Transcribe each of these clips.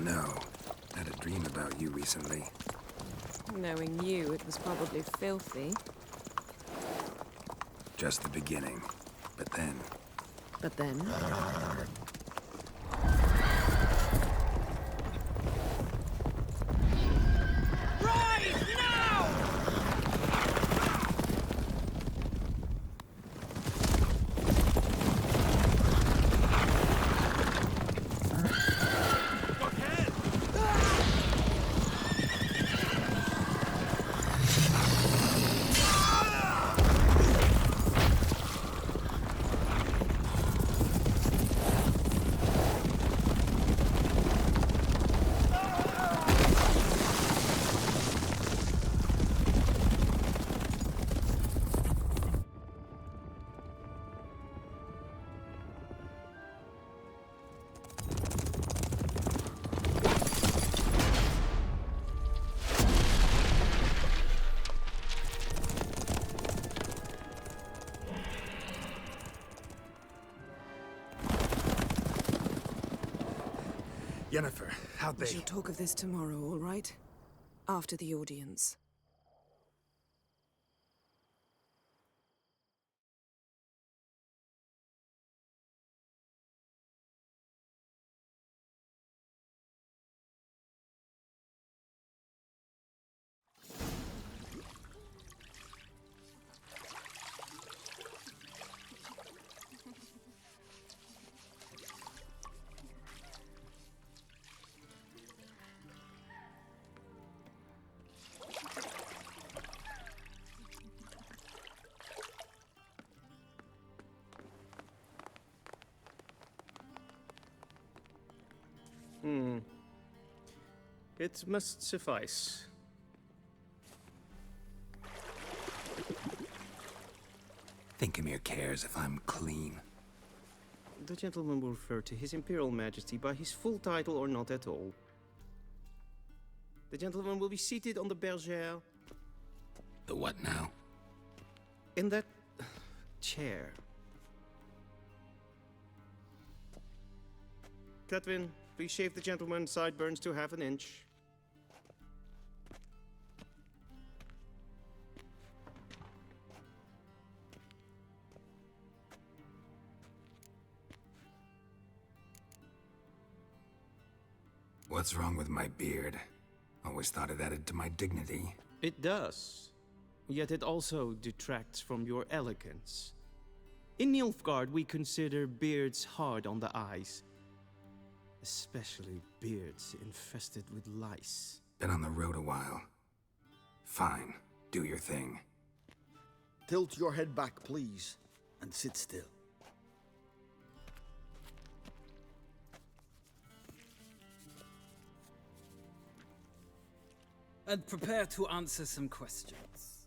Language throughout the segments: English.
know. Had a dream about you recently. Knowing you, it was probably filthy. Just the beginning. But then... But then? Yennefer, how'd We they... shall talk of this tomorrow, all right? After the audience. It must suffice. Thinkamir cares if I'm clean. The gentleman will refer to His Imperial Majesty by his full title or not at all. The gentleman will be seated on the bergère. The what now? In that... chair. Cletwin, please shave the gentleman's sideburns to half an inch. What's wrong with my beard? Always thought it added to my dignity. It does. Yet it also detracts from your elegance. In Nilfgaard, we consider beards hard on the eyes. Especially beards infested with lice. Been on the road a while. Fine. Do your thing. Tilt your head back, please, and sit still. And prepare to answer some questions.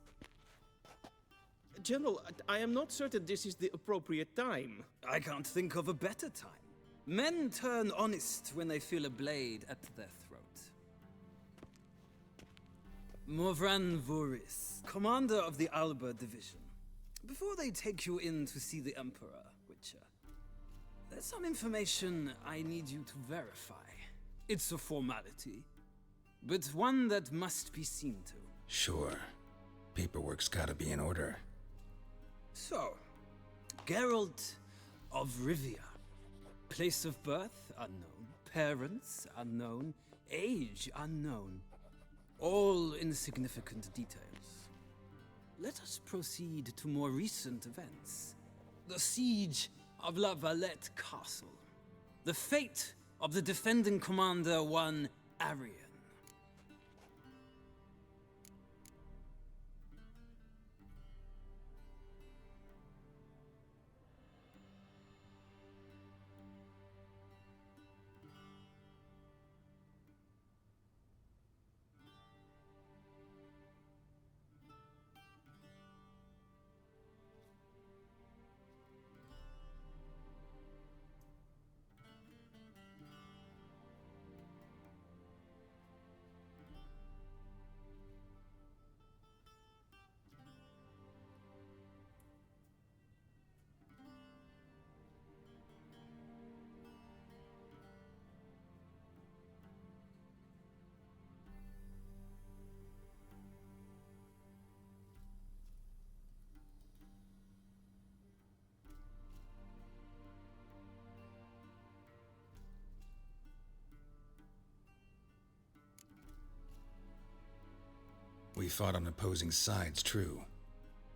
General, I am not certain this is the appropriate time. I can't think of a better time. Men turn honest when they feel a blade at their throat. Morvran Voris, commander of the Alba Division. Before they take you in to see the Emperor, Witcher, there's some information I need you to verify. It's a formality, but one that must be seen to. Sure. Paperwork's gotta be in order. So, Geralt of Rivia. Place of birth, unknown. Parents, unknown. Age, unknown. All insignificant details. Let us proceed to more recent events. The siege of La Valette Castle. The fate of the defending commander, one Arian. We fought on opposing sides, true.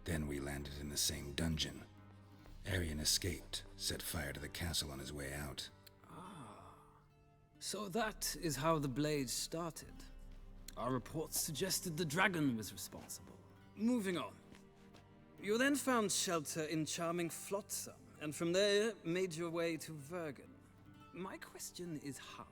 Then we landed in the same dungeon. Arian escaped, set fire to the castle on his way out. So that is how the Blade started. Our reports suggested the dragon was responsible. Moving on. You then found shelter in charming Flotsam, and from there made your way to Vergen. My question is how?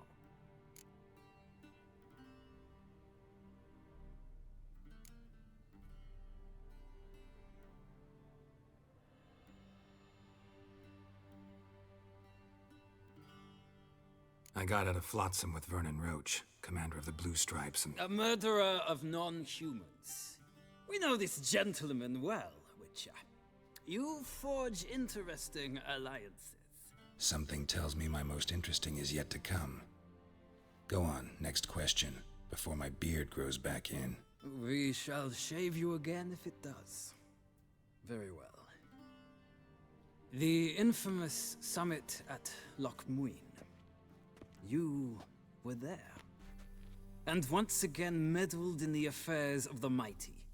I got out of Flotsam with Vernon Roach, commander of the Blue Stripes, and... A murderer of non-humans. We know this gentleman well, Witcher. You forge interesting alliances. Something tells me my most interesting is yet to come. Go on, next question, before my beard grows back in. We shall shave you again if it does. Very well. The infamous summit at Loch Muin. You were there. And once again meddled in the affairs of the mighty.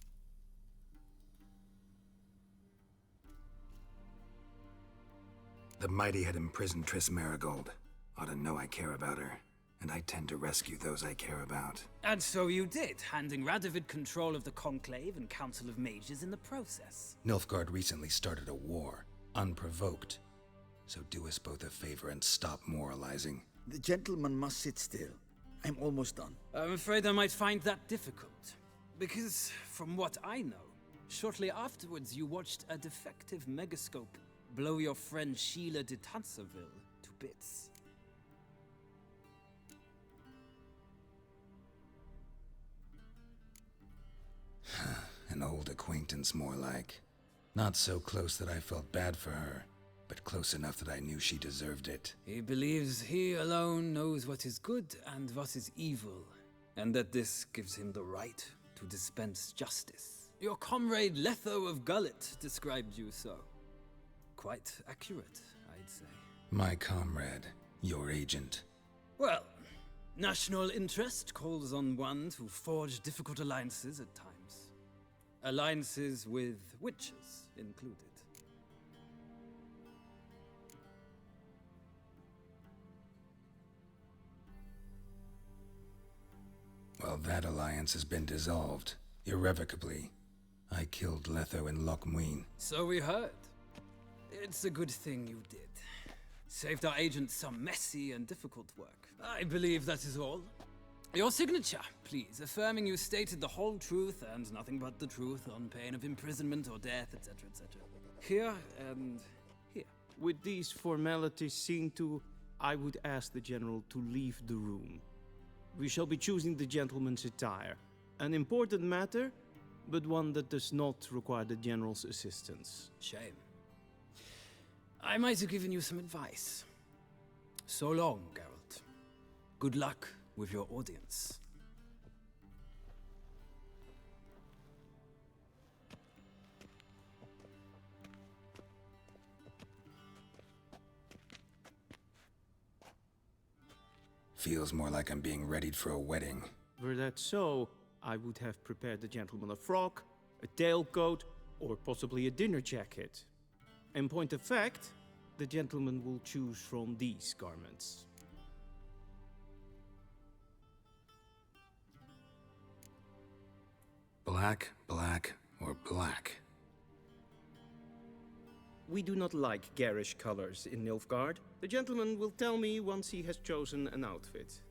The mighty had imprisoned Triss Marigold. Ought to know I care about her, and I tend to rescue those I care about. And so you did, handing Radovid control of the Conclave and Council of Mages in the process. Nilfgaard recently started a war, unprovoked. So do us both a favor and stop moralizing. The gentleman must sit still. I'm almost done. I'm afraid I might find that difficult. Because, from what I know, shortly afterwards you watched a defective megascope blow your friend Sheila de Tanserville to bits. An old acquaintance, more like. Not so close that I felt bad for her, but close enough that I knew she deserved it. He believes he alone knows what is good and what is evil, and that this gives him the right to dispense justice. Your comrade Letho of Gullet described you so. Quite accurate, I'd say. My comrade, your agent. Well, national interest calls on one to forge difficult alliances at times. Alliances with witches included. Well, that alliance has been dissolved, irrevocably. I killed Letho in Loch Muin. So we heard. It's a good thing you did. Saved our agent some messy and difficult work. I believe that is all. Your signature, please, affirming you stated the whole truth and nothing but the truth on pain of imprisonment or death, etc., etc. Here and here. With these formalities seen to, I would ask the General to leave the room. We shall be choosing the gentleman's attire. An important matter, but one that does not require the General's assistance. Shame. I might have given you some advice. So long, Geralt. Good luck with your audience. Feels more like I'm being readied for a wedding. Were that so, I would have prepared the gentleman a frock, a tailcoat, or possibly a dinner jacket. In point of fact, the gentleman will choose from these garments. Black, black, or black? We do not like garish colors in Nilfgaard. The gentleman will tell me once he has chosen an outfit.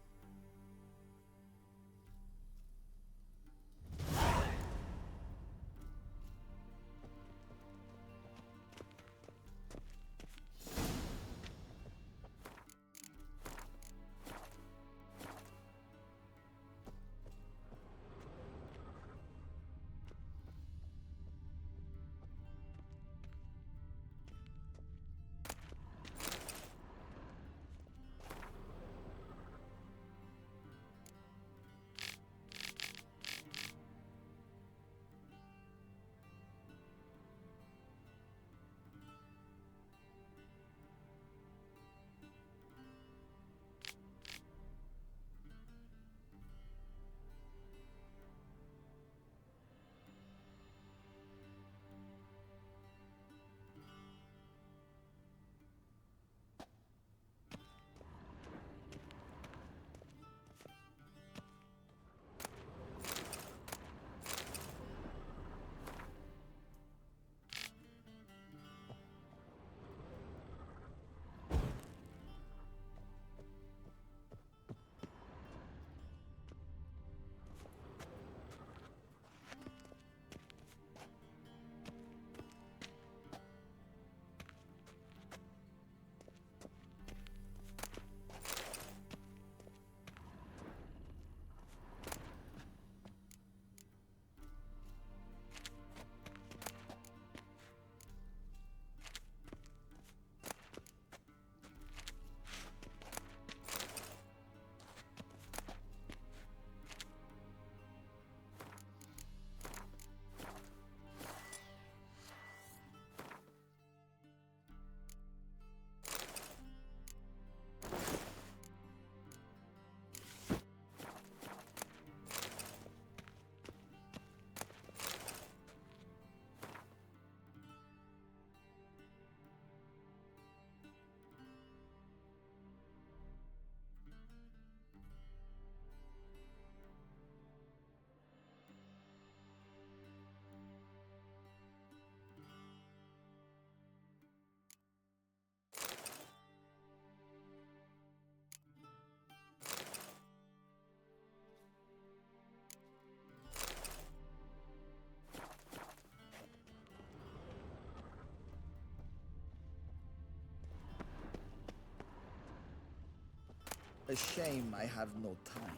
A shame I have no time.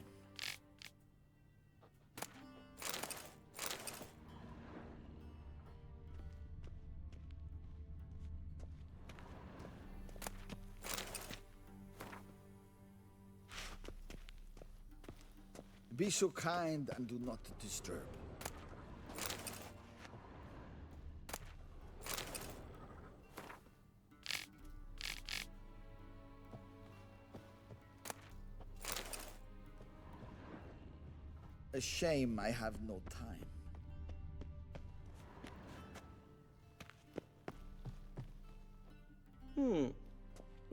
Be so kind and do not disturb. A shame I have no time.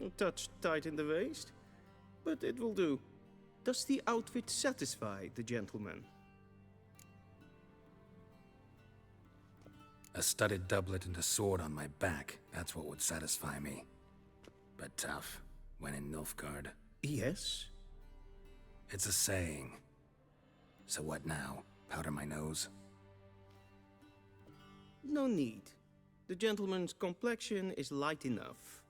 A touch tight in the waist, but it will do. Does the outfit satisfy the gentleman? A studded doublet and a sword on my back, that's what would satisfy me. But tough, when in Nilfgaard. Yes. It's a saying. So what now? Powder my nose? No need. The gentleman's complexion is light enough.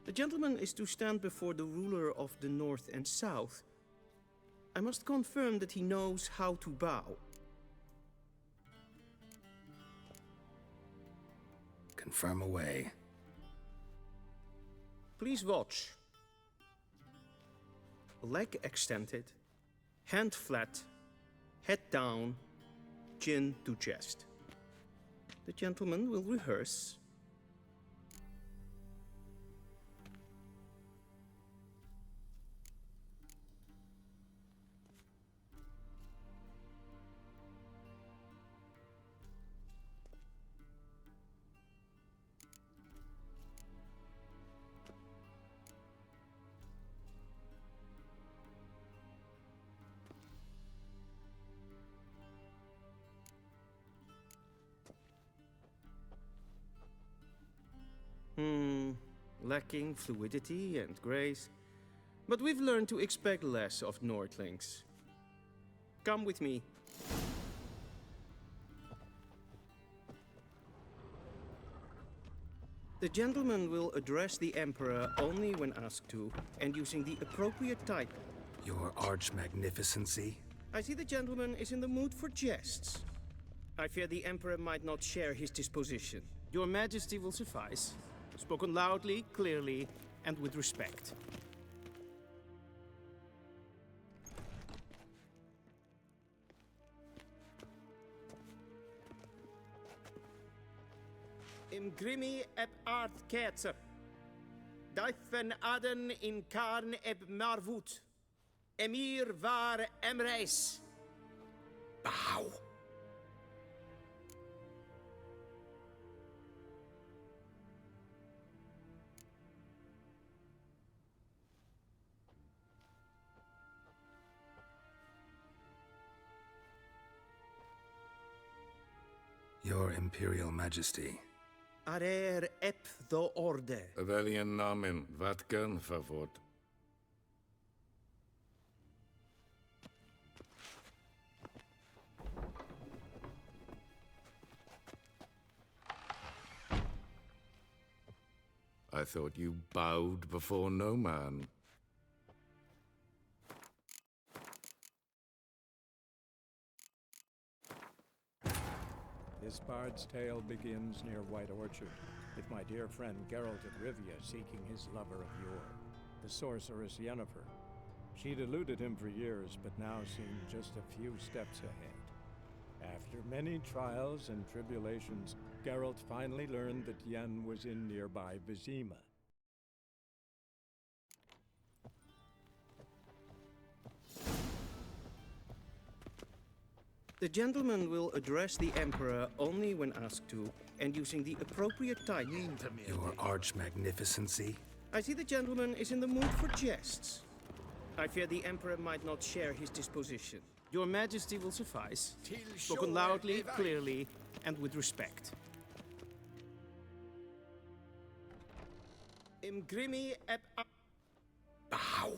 The gentleman is to stand before the ruler of the North and South. I must confirm that he knows how to bow. Confirm away. Please watch. Leg extended, hand flat, head down, chin to chest. The gentleman will rehearse. Lacking fluidity and grace. But we've learned to expect less of Nordlings. Come with me. The gentleman will address the Emperor only when asked to, and using the appropriate title. Your arch-magnificency? I see the gentleman is in the mood for jests. I fear the Emperor might not share his disposition. Your Majesty will suffice. Spoken loudly, clearly, and with respect. Im grimi eb art ketzer. Daifen aden in karn eb marvut. Emir var emreis. Bow! Your Imperial Majesty. Arer ep the orde. Weljen namen, wat kan favort? I thought you bowed before no man. This bard's tale begins near White Orchard, with my dear friend Geralt of Rivia seeking his lover of yore, the sorceress Yennefer. She'd eluded him for years, but now seemed just a few steps ahead. After many trials and tribulations, Geralt finally learned that Yen was in nearby Vizima. The gentleman will address the Emperor only when asked to, and using the appropriate title. Your arch-magnificency? I see the gentleman is in the mood for jests. I fear the Emperor might not share his disposition. Your Majesty will suffice. Spoken loudly, clearly, and with respect. Im grimi eb... Bow!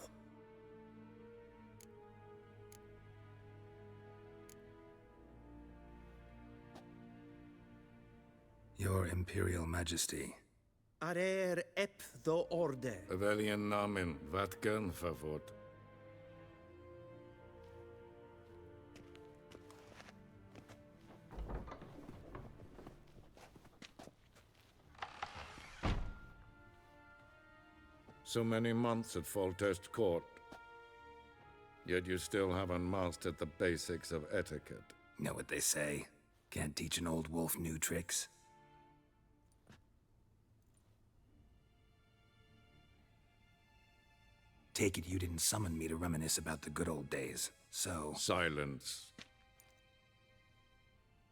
Your Imperial Majesty. Arer ep the orde. Weljen namen, wat kan favort? So many months at Foltest Court. Yet you still haven't mastered the basics of etiquette. Know what they say? Can't teach an old wolf new tricks. Take it you didn't summon me to reminisce about the good old days, so... Silence.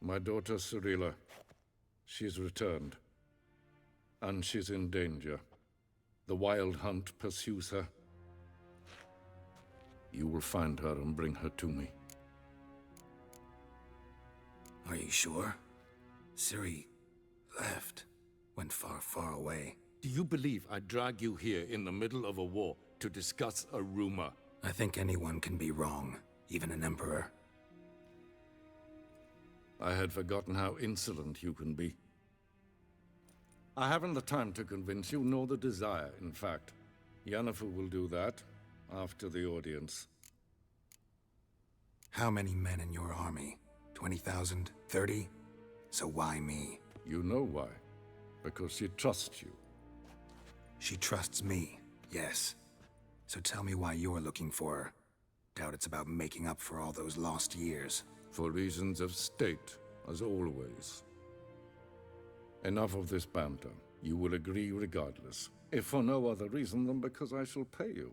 My daughter Cirilla, she's returned. And she's in danger. The Wild Hunt pursues her. You will find her and bring her to me. Are you sure? Ciri left. Went far, far away. Do you believe I'd drag you here in the middle of a war to discuss a rumor? I think anyone can be wrong, even an emperor. I had forgotten how insolent you can be. I haven't the time to convince you, nor the desire, in fact. Yennefer will do that after the audience. How many men in your army? 20,000? 30? So why me? You know why. Because she trusts you. She trusts me, yes. So tell me why you're looking for her. Doubt it's about making up for all those lost years. For reasons of state, as always. Enough of this banter. You will agree regardless. If for no other reason than because I shall pay you.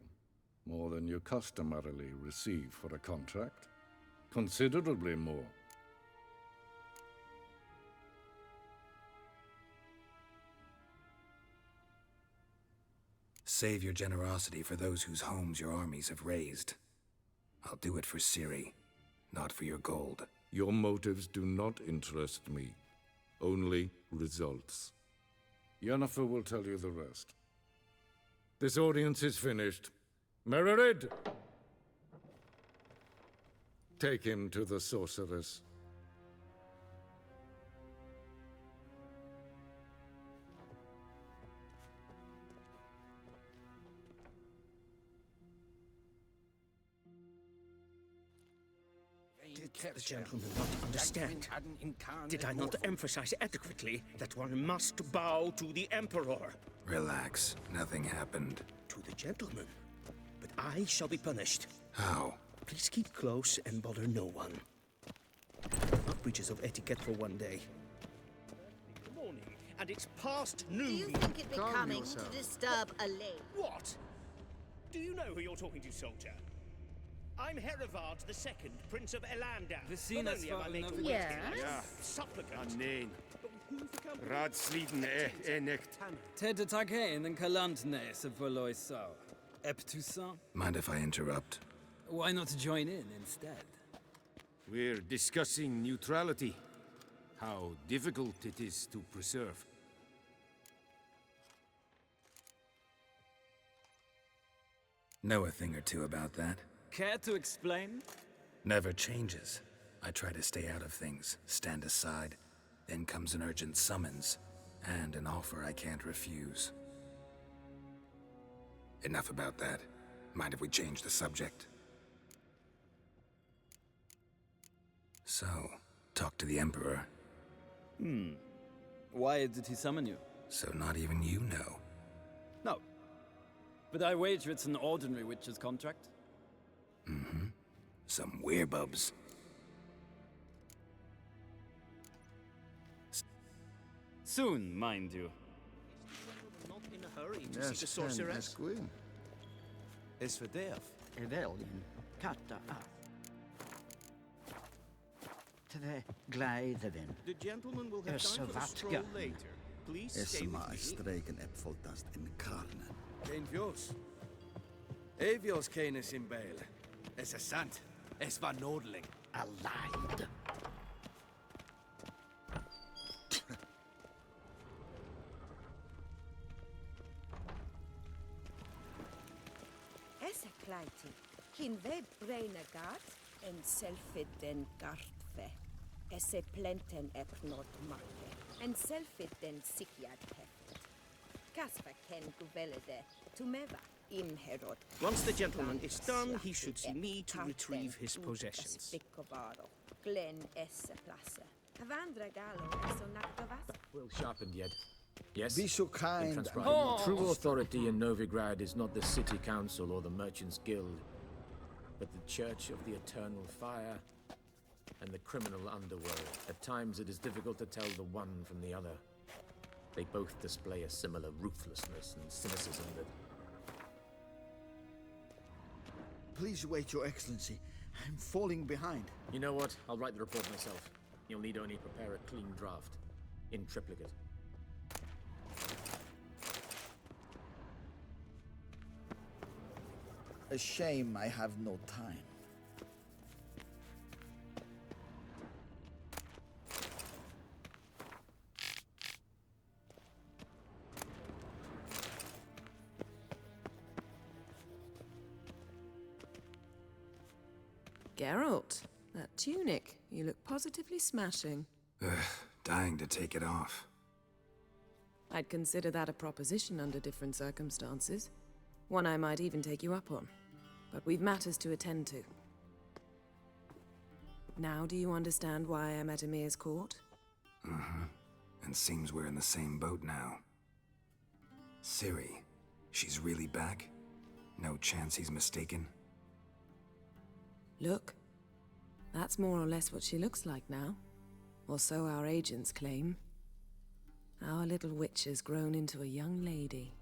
More than you customarily receive for a contract. Considerably more. Save your generosity for those whose homes your armies have razed. I'll do it for Ciri, not for your gold. Your motives do not interest me. Only results. Yennefer will tell you the rest. This audience is finished. Mererid! Take him to the sorceress. Did the gentleman not understand? Did I not emphasize adequately that one must bow to the Emperor? Relax. Nothing happened. To the gentleman. But I shall be punished. How? Please keep close and bother no one. Not breaches of etiquette for one day. Good morning, and it's past noon. Do you think it becoming to disturb a lady? What? Do you know who you're talking to, soldier? I'm Herivard II, Prince of Elander. Vicina Not only am I made to Yes. wait, supplicant. Nee, But who for company? raadsleden nicht. Ted Take in den Kalantne se Voloisau. Eptusan? Mind if I interrupt? Why not join in instead? We're discussing neutrality. How difficult it is to preserve. Know a thing or two about that? Care to explain? Never changes. I try to stay out of things, stand aside. Then comes an urgent summons, and an offer I can't refuse. Enough about that. Mind if we change the subject? So, talk to the Emperor. Why did he summon you? So not even you know. No. But I wager it's an ordinary witch's contract. Some werebubs. Soon, mind you. Not in a hurry to see the sorceress. Is verderf. Evelyn katta af. Tve gleideven. The gentleman will have time for a stroll later. Please stay with me. streken epfoltast in karnen. Geen vjos. Evios kenes in Bale. Es is sant. Es var nodeling. Alive. Esse kleiti. Kin we breine gat en selfit den gartve. Esse plenten ep not makke. En selfit den sikjad heftet. Kasper ken guvelede. Tumeva imherod. Once the gentleman is done, he should see me to retrieve his possessions. Spikovaro. Glen esse plasse. Havandra galo eso naktavas. Will sharpened yet. Yes? Be so kind. Transcribe. True authority in Novigrad is not the city council or the merchants' guild, but the Church of the Eternal Fire and the criminal underworld. At times it is difficult to tell the one from the other. They both display a similar ruthlessness and cynicism that... Please wait, Your Excellency. I'm falling behind. You know what? I'll write the report myself. You'll need only prepare a clean draft. In triplicate. A shame I have no time. Geralt, that tunic. You look positively smashing. Ugh, dying to take it off. I'd consider that a proposition under different circumstances. One I might even take you up on. But we've matters to attend to. Now do you understand why I'm at Emir's court? Mm-hmm. And seems we're in the same boat now. Ciri, she's really back? No chance he's mistaken? Look, that's more or less what she looks like now. Or so our agents claim. Our little witch has grown into a young lady.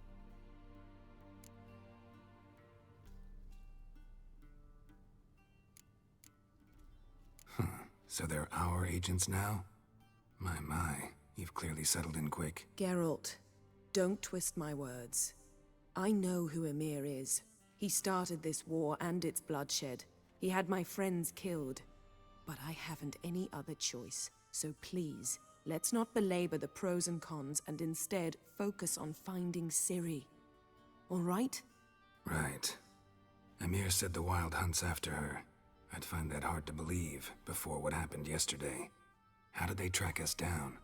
So they're our agents now? My, you've clearly settled in quick. Geralt, don't twist my words. I know who Emir is. He started this war and its bloodshed. He had my friends killed. But I haven't any other choice. So please, let's not belabor the pros and cons and instead focus on finding Ciri. All right? Right. Emir said the Wild Hunt's after her. I'd find that hard to believe before what happened yesterday. How did they track us down?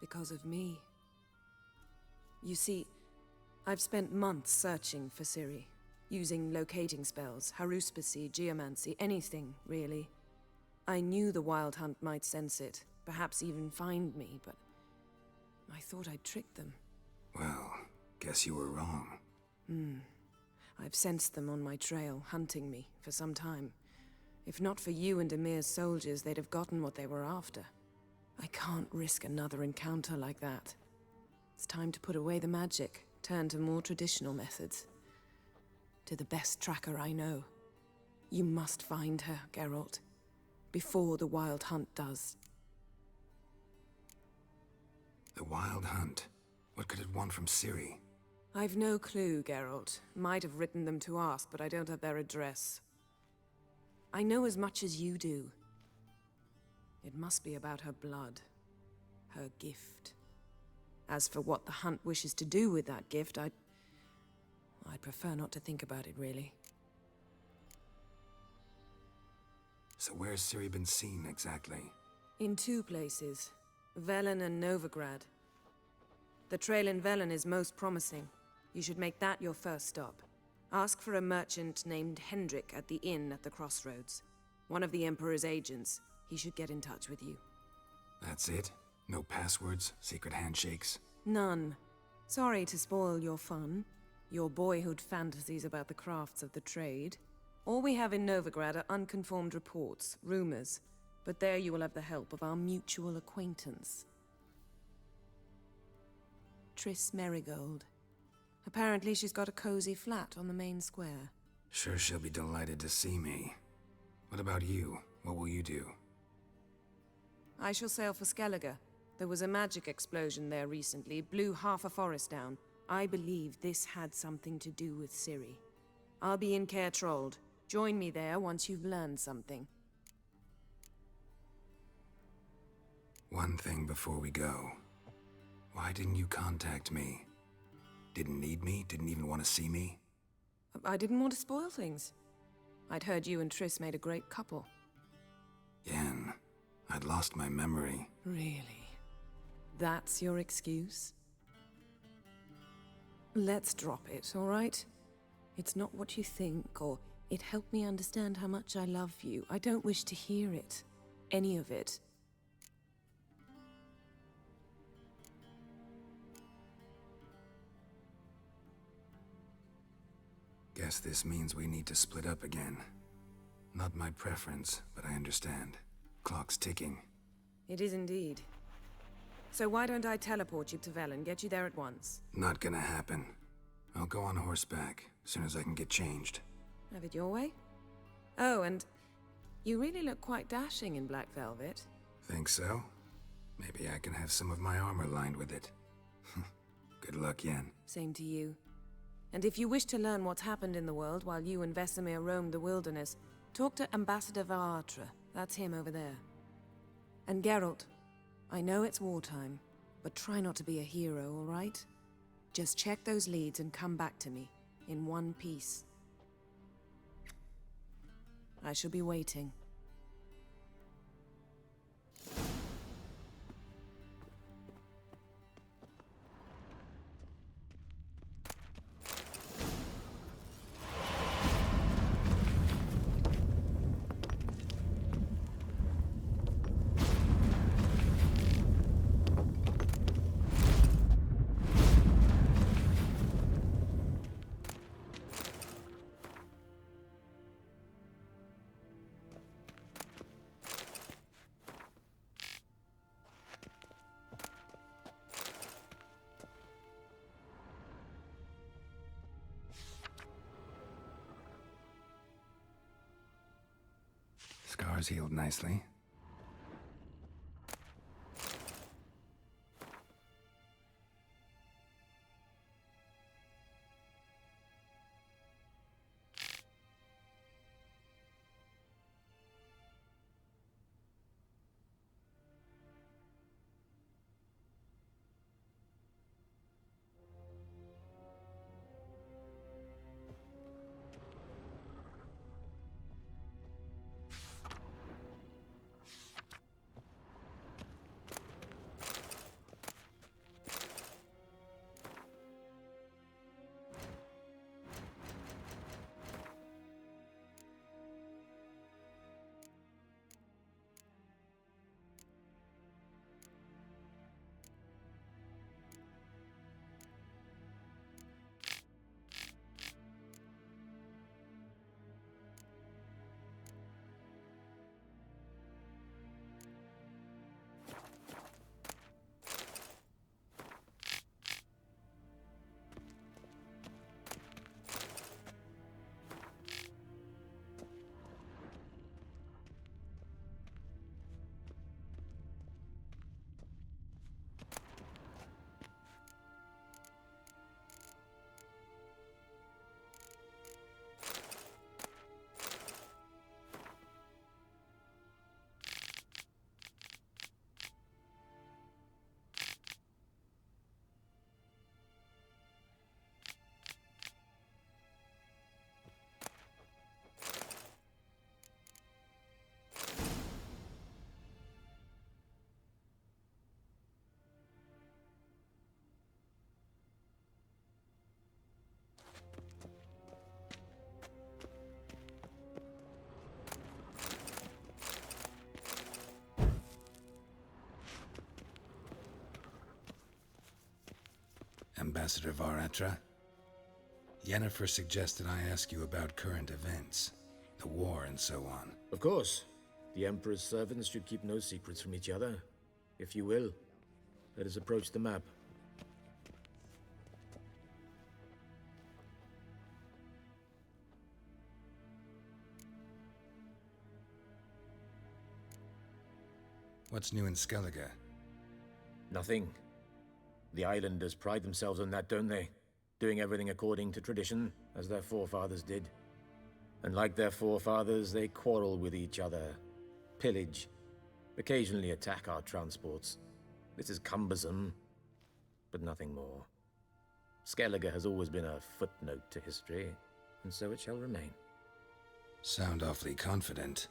Because of me. You see, I've spent months searching for Ciri, using locating spells, haruspicy, geomancy, anything, really. I knew the Wild Hunt might sense it, perhaps even find me, but I thought I'd tricked them. Well, guess you were wrong. I've sensed them on my trail, hunting me, for some time. If not for you and Emir's soldiers, they'd have gotten what they were after. I can't risk another encounter like that. It's time to put away the magic, turn to more traditional methods. To the best tracker I know. You must find her, Geralt. Before the Wild Hunt does. The Wild Hunt? What could it want from Ciri? I've no clue, Geralt. Might have written them to ask, but I don't have their address. I know as much as you do. It must be about her blood. Her gift. As for what the Hunt wishes to do with that gift, I'd prefer not to think about it, really. So where's Ciri been seen, exactly? In two places. Velen and Novigrad. The trail in Velen is most promising. You should make that your first stop. Ask for a merchant named Hendrik at the inn at the crossroads. One of the Emperor's agents. He should get in touch with you. That's it? No passwords? Secret handshakes? None. Sorry to spoil your fun. Your boyhood fantasies about the crafts of the trade. All we have in Novigrad are unconfirmed reports, rumors. But there you will have the help of our mutual acquaintance. Triss Merigold. Apparently she's got a cozy flat on the main square. Sure she'll be delighted to see me. What about you? What will you do? I shall sail for Skellige. There was a magic explosion there recently, blew half a forest down. I believe this had something to do with Ciri. I'll be in Caer Trold. Join me there once you've learned something. One thing before we go. Why didn't you contact me? Didn't need me? Didn't even want to see me? I didn't want to spoil things. I'd heard you and Triss made a great couple. Yen, I'd lost my memory. Really? That's your excuse? Let's drop it, all right? It's not what you think, or it helped me understand how much I love you. I don't wish to hear it. Any of it. guess this means we need to split up again. Not my preference, but I understand. Clock's ticking. It is indeed. So why don't I teleport you to Vel and get you there at once? Not gonna happen. I'll go on horseback, as soon as I can get changed. Have it your way? Oh, and you really look quite dashing in black velvet. Think so? Maybe I can have some of my armor lined with it. Good luck, Yen. Same to you. And if you wish to learn what's happened in the world while you and Vesemir roamed the wilderness, talk to Ambassador Varatra. That's him over there. And Geralt, I know it's wartime, but try not to be a hero, all right? Just check those leads and come back to me, in one piece. I shall be waiting. Scars healed nicely. Ambassador Varatra, Yennefer suggested I ask you about current events, the war and so on. Of course. The Emperor's servants should keep no secrets from each other. If you will, let us approach the map. What's new in Skellige? Nothing. The islanders pride themselves on that, don't they? Doing everything according to tradition, as their forefathers did. And like their forefathers, they quarrel with each other, pillage, occasionally attack our transports. This is cumbersome, but nothing more. Skellige has always been a footnote to history, and so it shall remain. Sound awfully confident.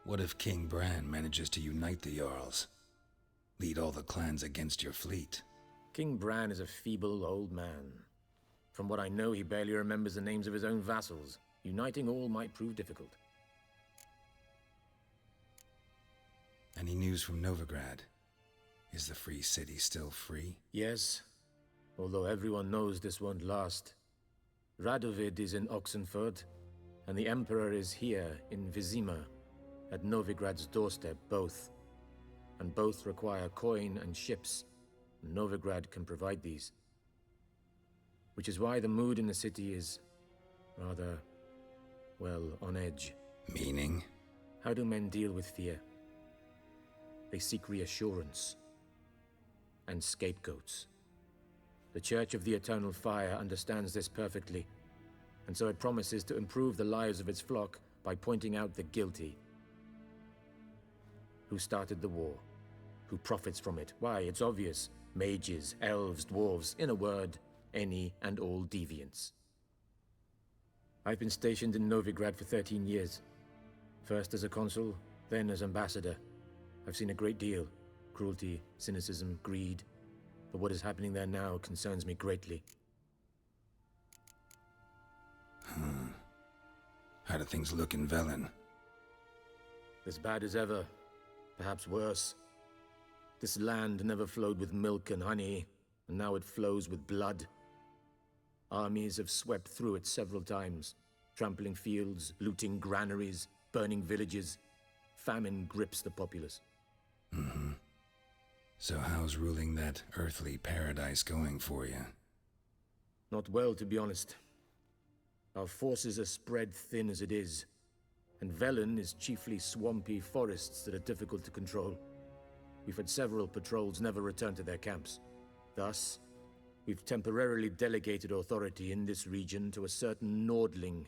What if King Bran manages to unite the Jarls? Lead all the clans against your fleet? King Bran is a feeble old man. From what I know, he barely remembers the names of his own vassals. Uniting all might prove difficult. Any news from Novigrad? Is the free city still free? Yes, although everyone knows this won't last. Radovid is in Oxenford, and the Emperor is here in Vizima, at Novigrad's doorstep, both. And both require coin and ships. Novigrad can provide these. Which is why the mood in the city is rather, well, on edge. Meaning? How do men deal with fear? They seek reassurance and scapegoats. The Church of the Eternal Fire understands this perfectly, and so it promises to improve the lives of its flock by pointing out the guilty. Who started the war? Who profits from it? Why, it's obvious. Mages, elves, dwarves, in a word, any and all deviants. I've been stationed in Novigrad for 13 years. First as a consul, then as ambassador. I've seen a great deal. Cruelty, cynicism, greed. But what is happening there now concerns me greatly. How do things look in Velen? As bad as ever. Perhaps worse. This land never flowed with milk and honey, and now it flows with blood. Armies have swept through it several times, trampling fields, looting granaries, burning villages. Famine grips the populace. So how's ruling that earthly paradise going for you? Not well, to be honest. Our forces are spread thin as it is, and Velen is chiefly swampy forests that are difficult to control. We've had several patrols never return to their camps. Thus, we've temporarily delegated authority in this region to a certain Nordling,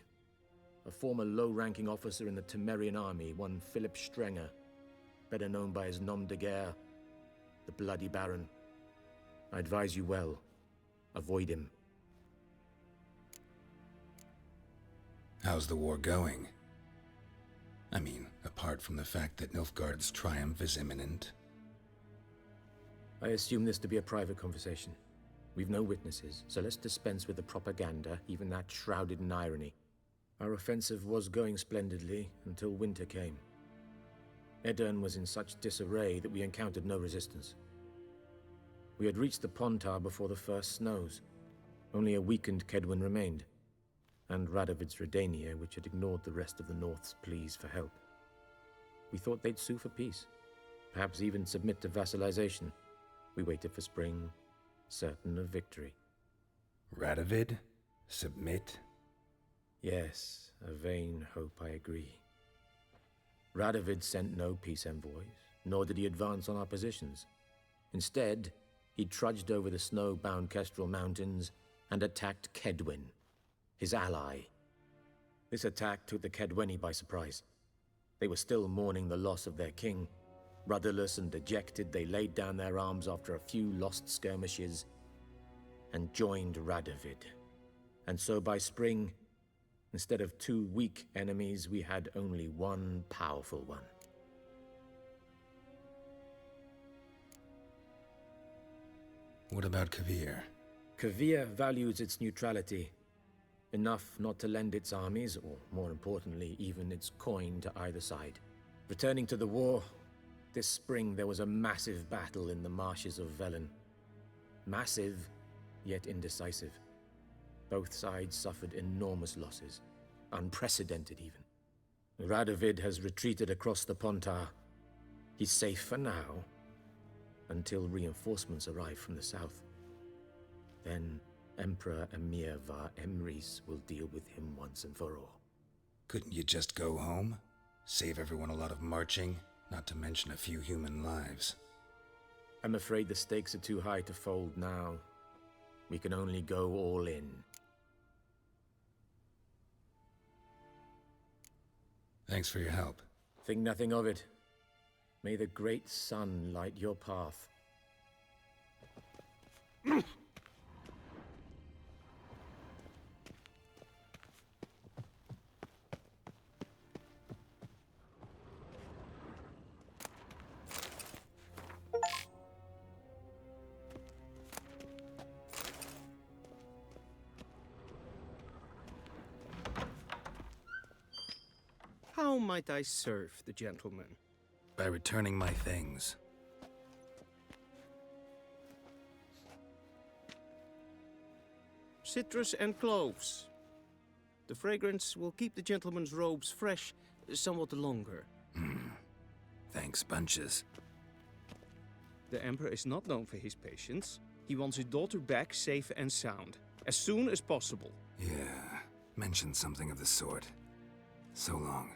a former low-ranking officer in the Temerian army, one Philip Strenger, better known by his nom de guerre, the Bloody Baron. I advise you well. Avoid him. How's the war going? I mean, apart from the fact that Nilfgaard's triumph is imminent. I assume this to be a private conversation. We've no witnesses, so let's dispense with the propaganda, even that shrouded in irony. Our offensive was going splendidly until winter came. Edirn was in such disarray that we encountered no resistance. We had reached the Pontar before the first snows. Only a weakened Kedwin remained, and Radovid's Redania, which had ignored the rest of the North's pleas for help. We thought they'd sue for peace, perhaps even submit to vassalization. We waited for spring, certain of victory. Radovid? Submit? Yes, a vain hope, I agree. Radovid sent no peace envoys, nor did he advance on our positions. Instead, he trudged over the snow-bound Kestrel Mountains and attacked Kedwin, his ally. This attack took the Kedweni by surprise. They were still mourning the loss of their king. Rudderless and dejected, they laid down their arms after a few lost skirmishes and joined Radovid. And so by spring, instead of 2 weak enemies, we had only one powerful one. What about Kavir? Kavir values its neutrality, enough not to lend its armies, or more importantly, even its coin to either side. Returning to the war, this spring there was a massive battle in the marshes of Velen. Massive, yet indecisive. Both sides suffered enormous losses, unprecedented even. Radovid has retreated across the Pontar. He's safe for now, until reinforcements arrive from the south. Then Emperor Emir var Emrys will deal with him once and for all. Couldn't you just go home? Save everyone a lot of marching, not to mention a few human lives. I'm afraid the stakes are too high to fold now. We can only go all in. Thanks for your help. Think nothing of it. May the great sun light your path. How might I serve the gentleman? By returning my things. Citrus and cloves. The fragrance will keep the gentleman's robes fresh somewhat longer. Thanks, bunches. The Emperor is not known for his patience. He wants his daughter back safe and sound, as soon as possible. Yeah, mentioned something of the sort. So long.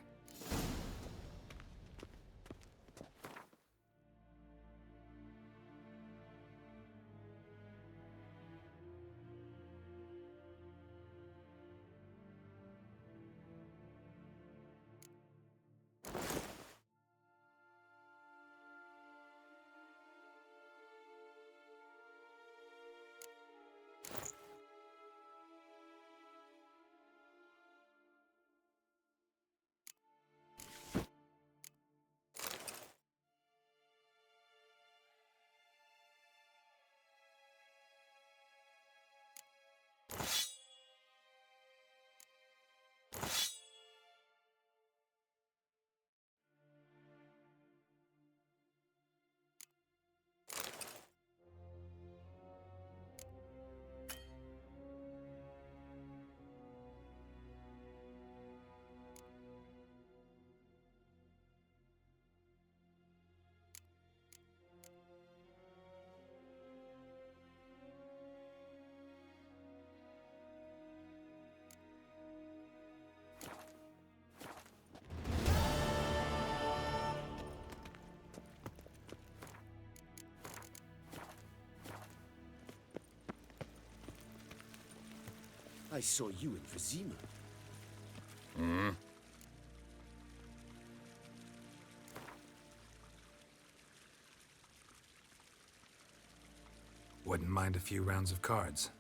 I saw you in Vizima. Wouldn't mind a few rounds of cards.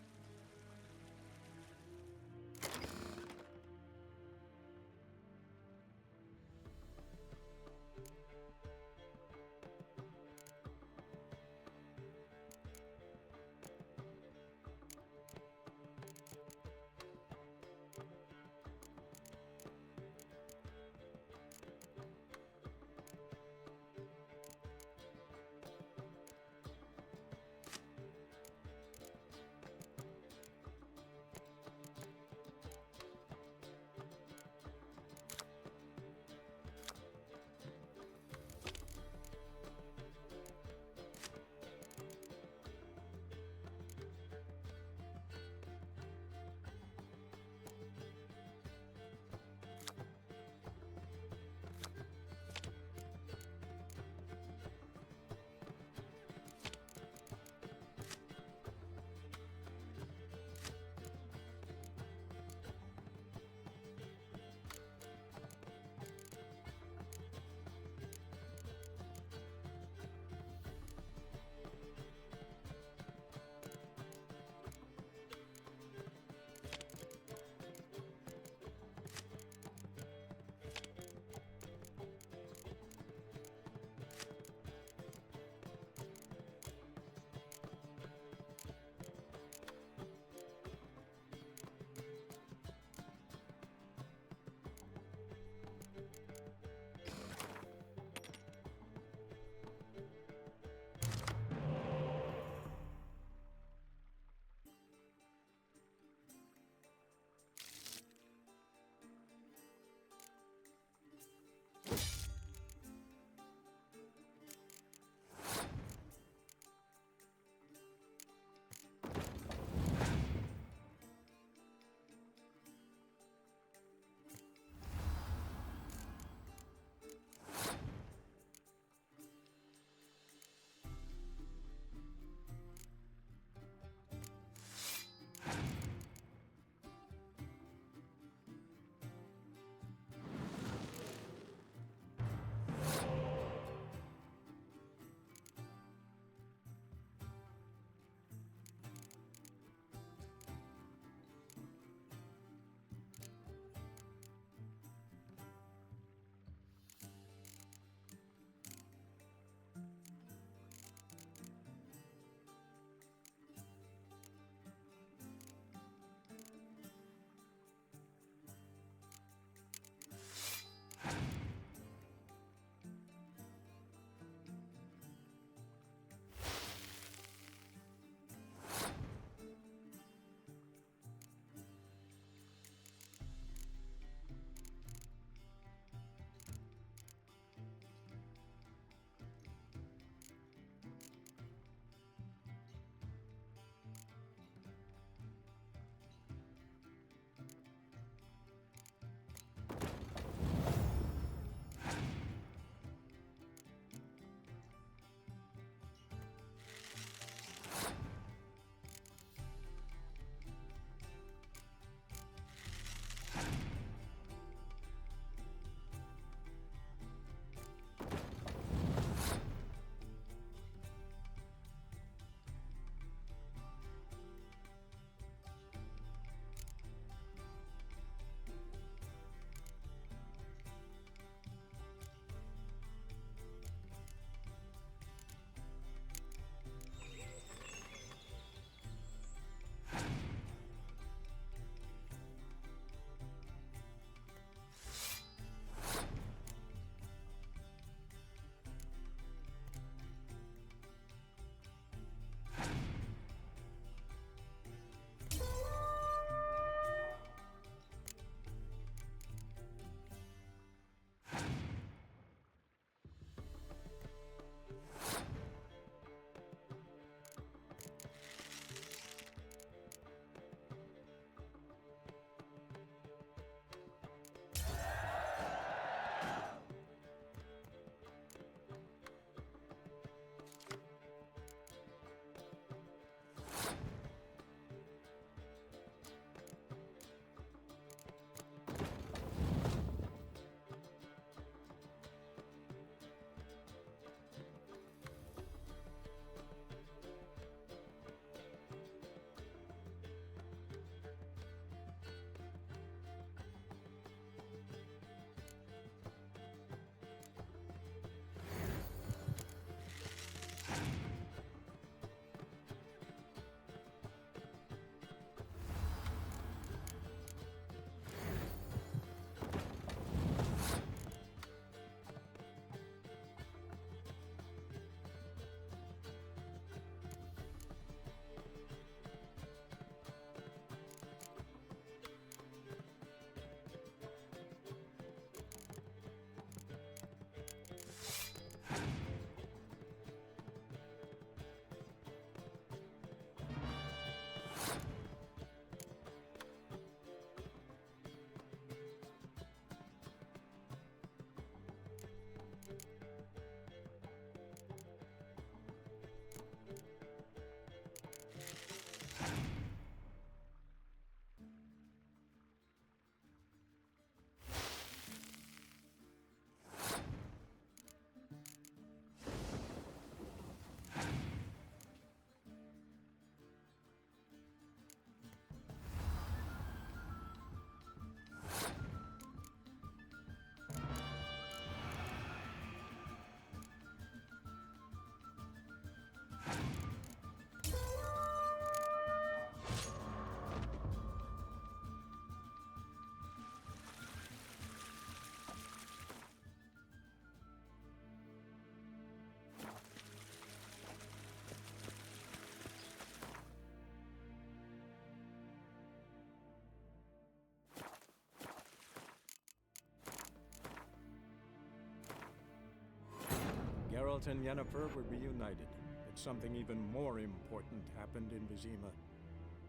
Geralt and Yennefer were reunited, but something even more important happened in Vizima.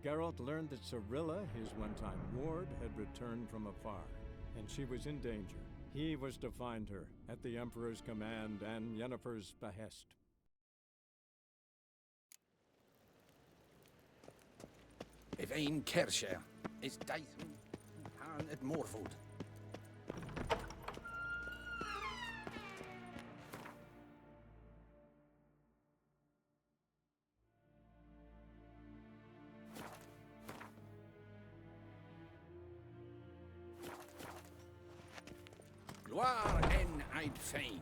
Geralt learned that Cirilla, his one-time ward, had returned from afar, and she was in danger. He was to find her, at the Emperor's command and Yennefer's behest. If ein Kerscher is Dyson Han at Morwood. Gloire en Eid Fein.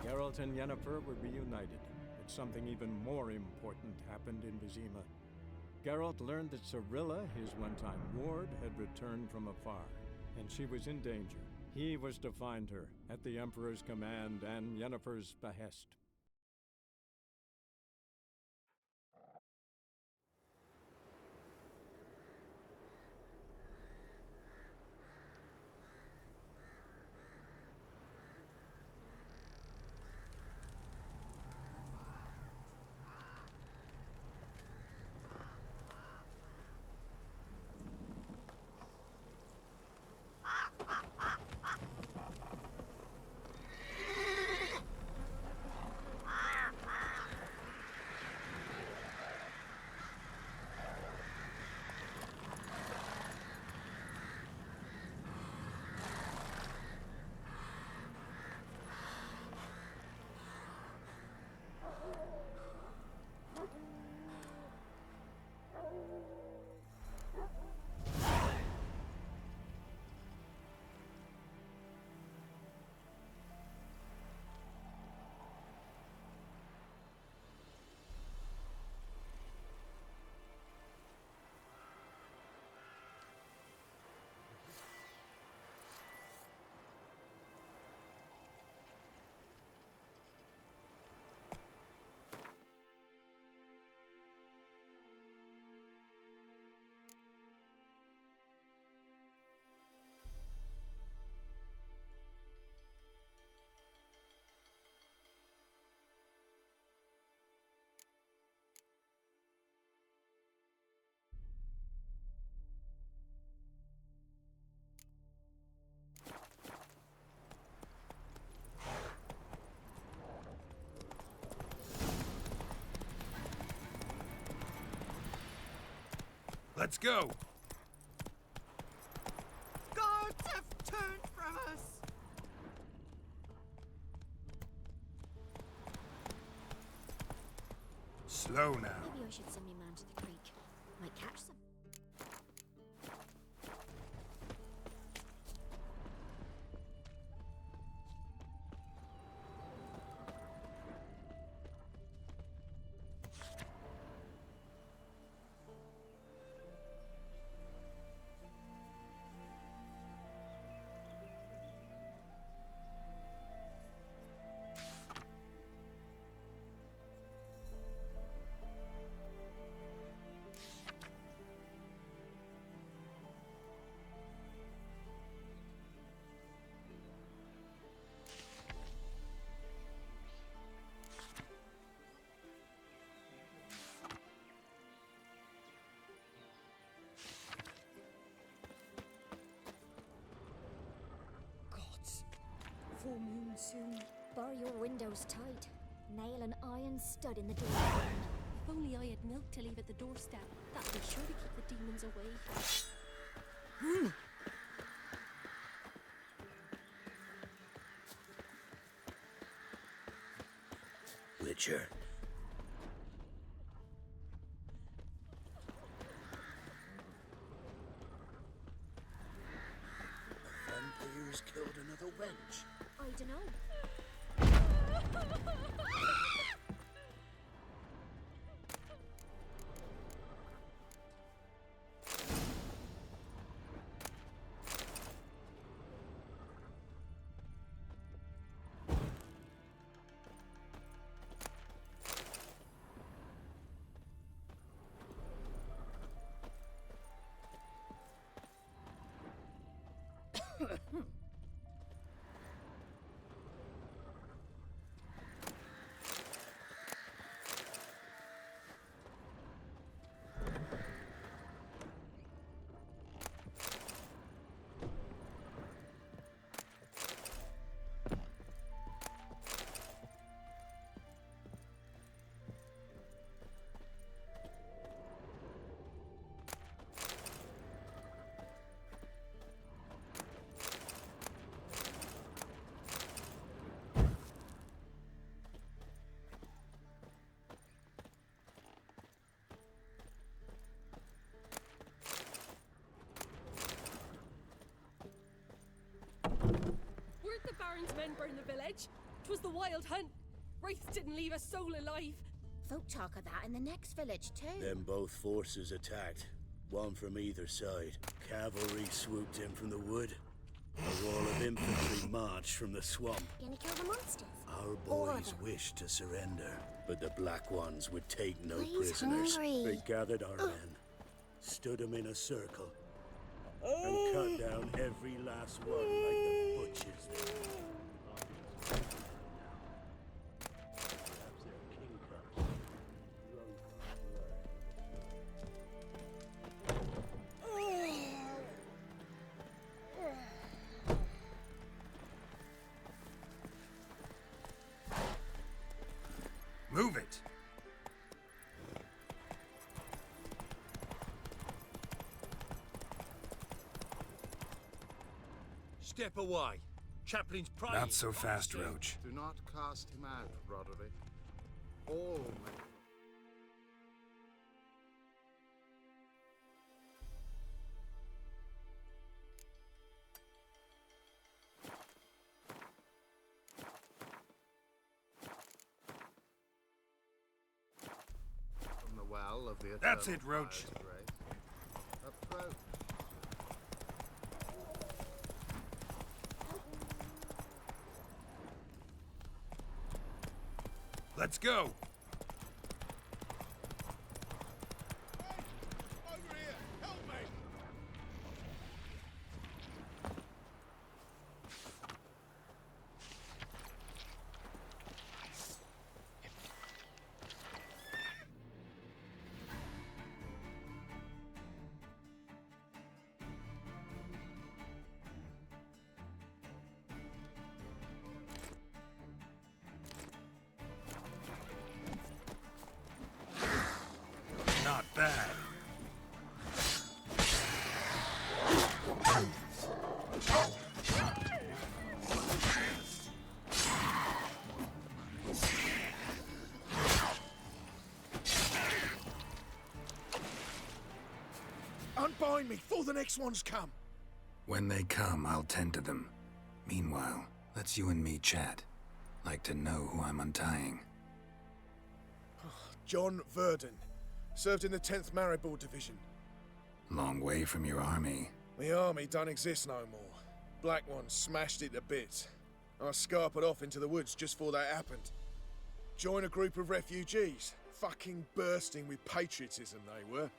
Geralt and Yennefer were reunited, but something even more important happened in Vizima. Geralt learned that Cirilla, his one-time ward, had returned from afar, and she was in danger. He was to find her, at the Emperor's command and Yennefer's behest. Let's go! Guards have turned from us! Slow now. Maybe I should send me man to the creek. Might catch some. Full moon soon. Bar your windows tight. Nail an iron stud in the door. If only I had milk to leave at the doorstep, that'd be sure to keep the demons away. Witcher. The vampires killed another wench. I dunno. Weren't the Baron's men burn the village? 'Twas the wild hunt. Wraiths didn't leave a soul alive. Folk talk of that in the next village, too. Then both forces attacked, one from either side. Cavalry swooped in from the wood. A wall of infantry marched from the swamp. Gonna kill the monsters? Our boys wished to surrender, but the Black Ones would take no He's prisoners. hungry. They gathered our men, stood them in a circle, and cut down every last one like the butchers they were. Perhaps their king cubs drunk Move it! Step away. Chaplain's praying. Not so fast, Roach. Do not cast him out, Roderick. All men. From the well of the That's eternal it, Roach. fire's grace. Approach. Let's go! Over here! Help me! Not bad. Unbind me before the next ones come. When they come, I'll tend to them. Meanwhile, let's you and me chat. Like to know who I'm untying. John Verdon. Served in the 10th Maribor Division. Long way from your army. The army don't exist no more. Black Ones smashed it to bits. I scarpered off into the woods just before that happened. Joined a group of refugees. Fucking bursting with patriotism they were.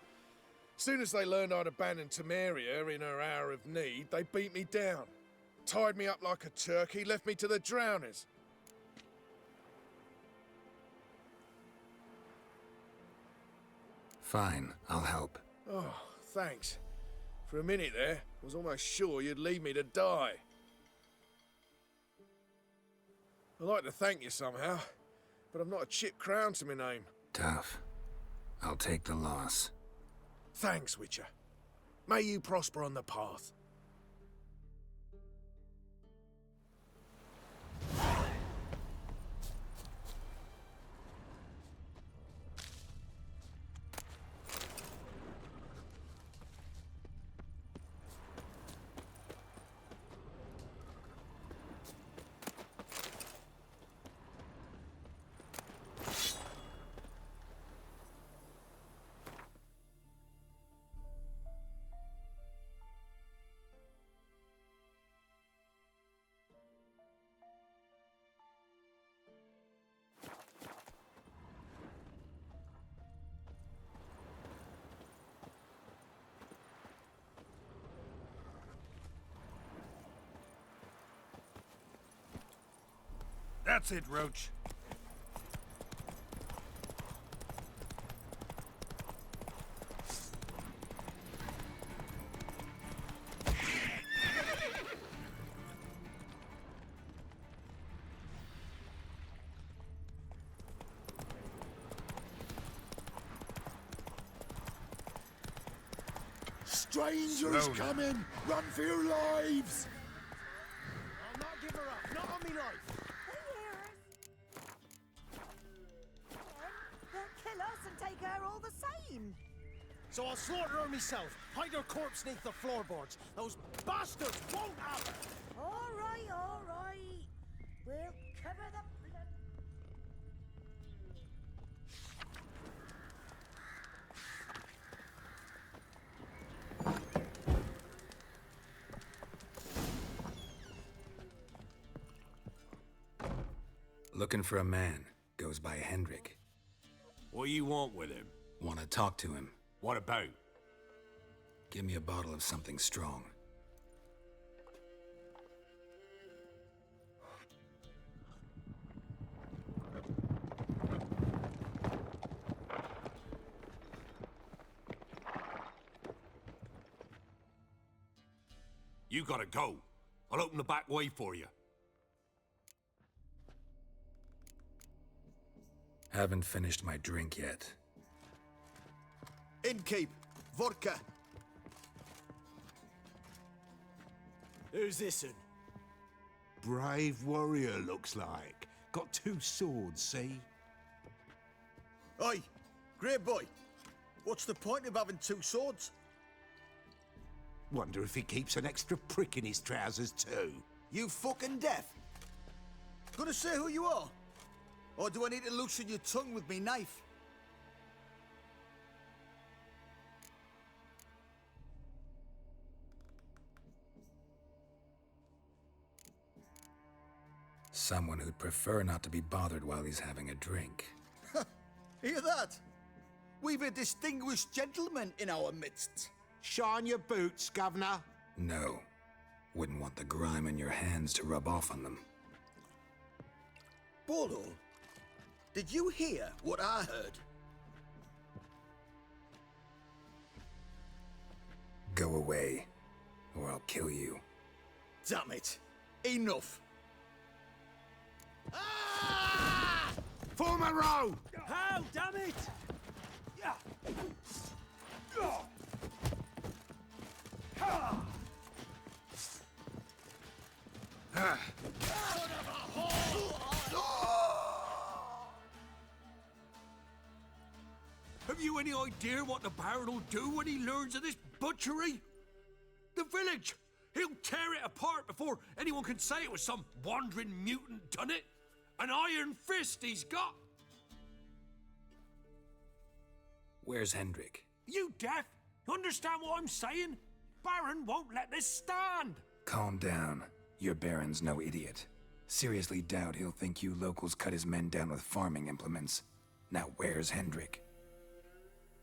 Soon as they learned I'd abandoned Temeria in her hour of need, they beat me down. Tied me up like a turkey, left me to the drowners. Fine, I'll help. Oh, thanks. For a minute there, I was almost sure you'd leave me to die. I'd like to thank you somehow, but I've not a chip crown to my name. Tough. I'll take the loss. Thanks, Witcher. May you prosper on the path. That's it, Roach. Strangers Slow now. coming! Run for your lives! I'll not give her up. Not on me life. They'll kill us and take her all the same. So I'll slaughter her myself. Hide her corpse neath the floorboards. Those bastards won't have her. All right, all right. We'll cover the blood. Looking for a man. Goes by Hendrik. What do you want with him? Want to talk to him. What about? Give me a bottle of something strong. You gotta go. I'll open the back way for you. Haven't finished my drink yet. Innkeep, vodka. Who's this'n? Brave warrior, looks like. Got 2 swords, see? Oi, grey boy. What's the point of having 2 swords? Wonder if he keeps an extra prick in his trousers too. You fucking deaf? Gonna say who you are? Or do I need to loosen your tongue with me knife? Someone who'd prefer not to be bothered while he's having a drink. Hear that? We've a distinguished gentleman in our midst. Shine your boots, governor. No. Wouldn't want the grime in your hands to rub off on them. Bolo, did you hear what I heard? Go away, or I'll kill you. Damn it. Enough. Form a row! How? Damn it! Have you any idea what the Baron will do when he learns of this butchery? The village! He'll tear it apart before anyone can say it was some wandering mutant done it. An iron fist he's got! Where's Hendrik? You deaf? You understand what I'm saying? Baron won't let this stand! Calm down. Your Baron's no idiot. Seriously doubt he'll think you locals cut his men down with farming implements. Now where's Hendrik?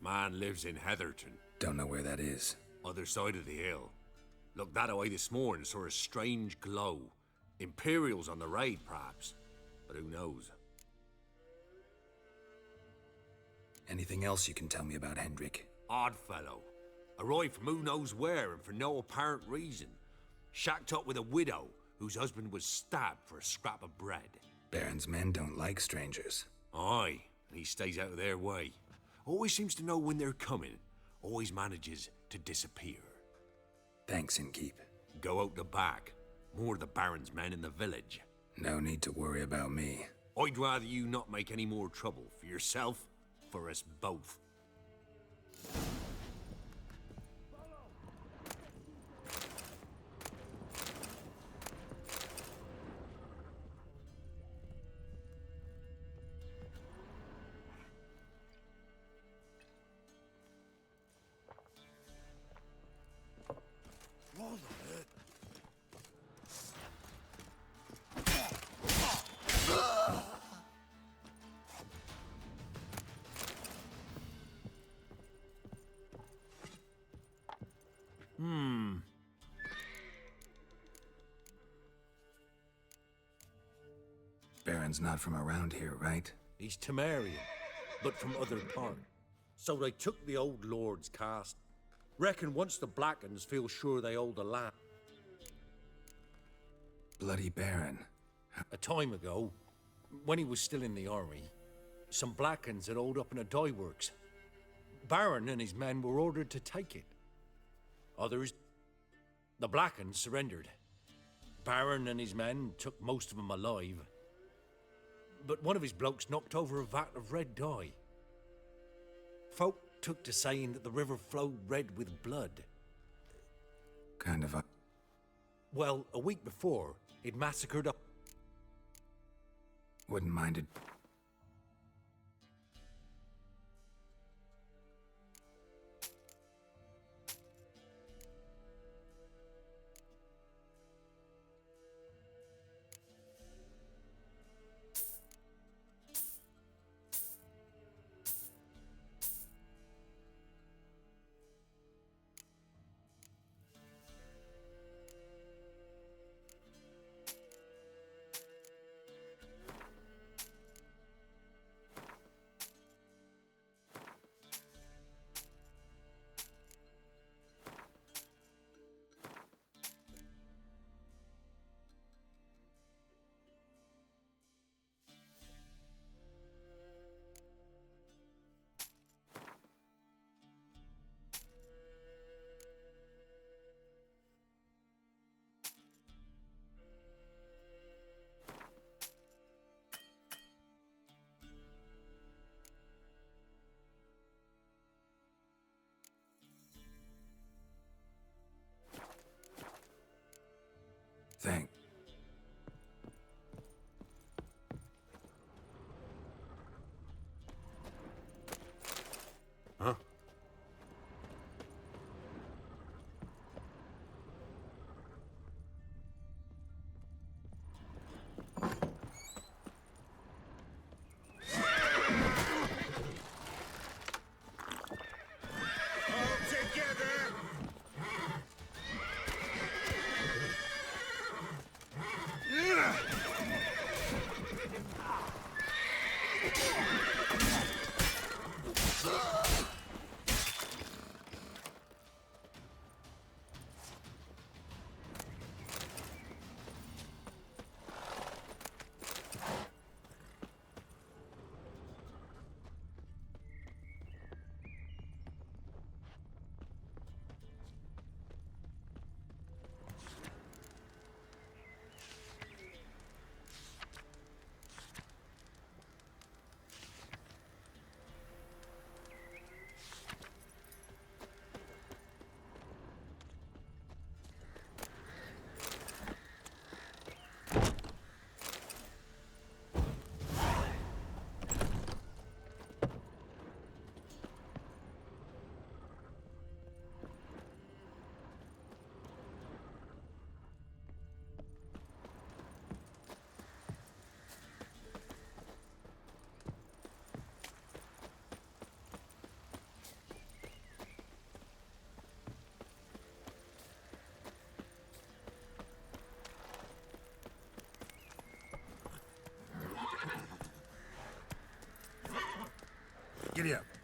Man lives in Heatherton. Don't know where that is. Other side of the hill. Looked that away this morning, saw a strange glow. Imperials on the raid, perhaps. But who knows? Anything else you can tell me about Hendrik? Odd fellow. Arrived from who knows where and for no apparent reason. Shacked up with a widow whose husband was stabbed for a scrap of bread. Baron's men don't like strangers. Aye, and he stays out of their way. Always seems to know when they're coming. Always manages to disappear. Thanks, Innkeep. Go out the back. More of the Baron's men in the village. No need to worry about me. I'd rather you not make any more trouble for yourself, for us both. Baron's not from around here, right? He's Temerian, but from other part. So they took the old lord's cast. Reckon once the Blackens feel sure they hold the land. Bloody Baron. A time ago, when he was still in the army, some Blackens had holed up in a dye works. Baron and his men were ordered to take it. Others, the Blackens surrendered. Baron and his men took most of them alive. But one of his blokes knocked over a vat of red dye. Folk took to saying that the river flowed red with blood. Kind of a... Well, a week before, it massacred up... Wouldn't mind it. Thank. Huh? Giddy up.